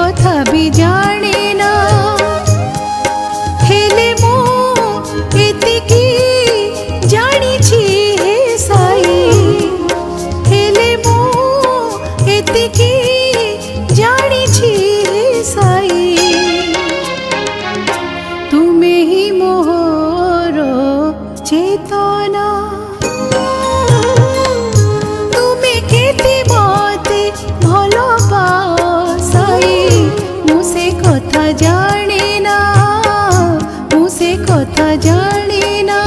कथा भी जाने ना हेले मो एतिकी जानिछि हे साई हेले मो एतिकी जानिछि हे साई तुमे ही मोर चेतना तुमे केते मते भलो पाओ साई मुसे कथा जाने ना मुसे कथा जाने ना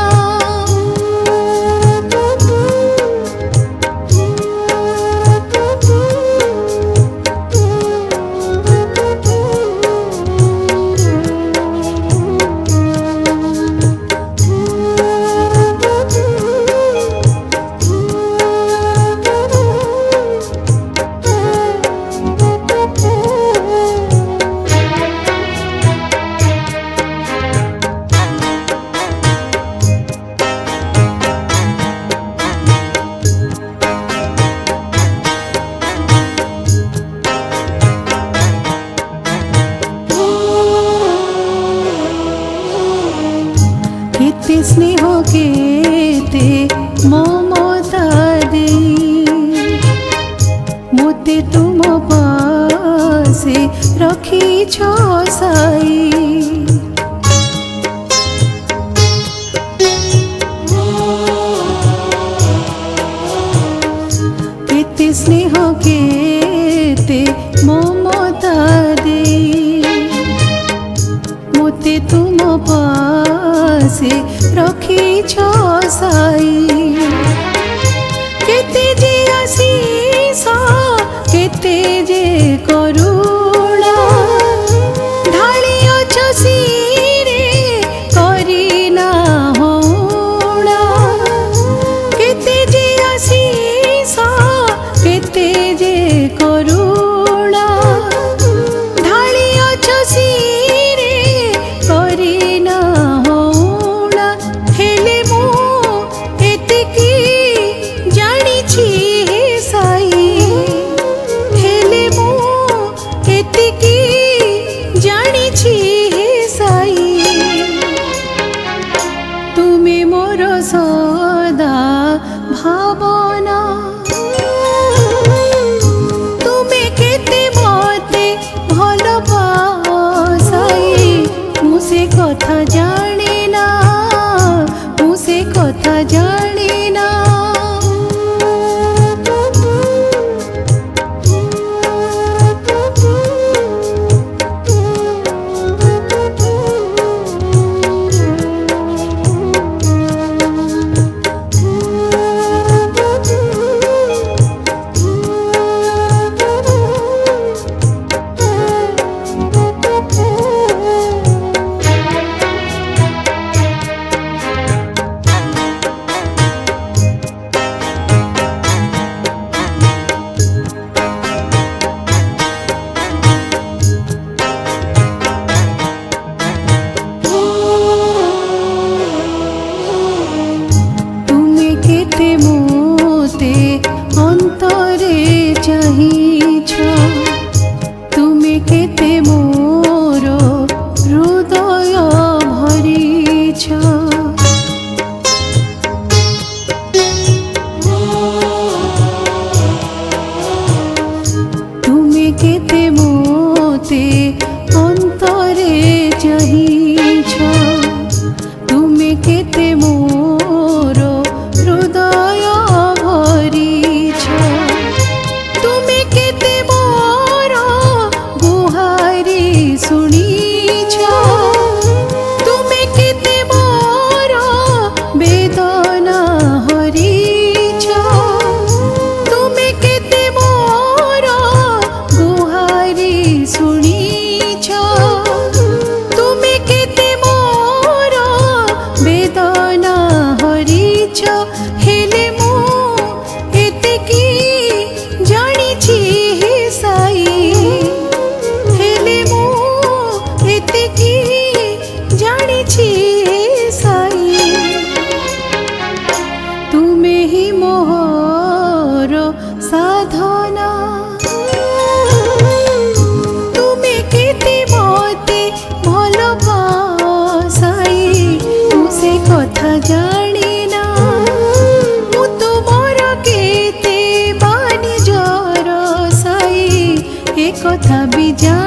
केते स्नेह केते ममता देई मोते तुम पासे रखिछ साई केते स्नेह केते ममता देई मोते तुम पासे रखिछ साई केते जे आशीष केते जे करुणा ढालिअछ सिरे करिना होणा केते जे आशीष केते जे करुणा ढालिअछ सिरे करिना होणा हेले मो एतिकी जानिछि हे साई हेले मो एतिकी जानिछि हे साई तुमे मोर सदा भावना तुमे केते मते भलो पाओ साई मुसे कथा जाने ना मुसे कथा जाने ना केते मोते अंतरे चाहिछ तुमे केते मोर हृदय भरिछ तुमे केते मोते अंतरे चाहिछ तुमे केते मोर हृदय भरिछ तुमे केते मोर गुहारी शुनिछ तुमे केते मोर वेदना हरिछ तुमे केते मोर गुहारी शुनिछ तुमे केते मोर वेदना हरिछ हेले मो एतिकी जानिछि हे साई हेले मो एतिकी जानिछि हे साई तुमे ही मोर साधना तुमे तथापि जा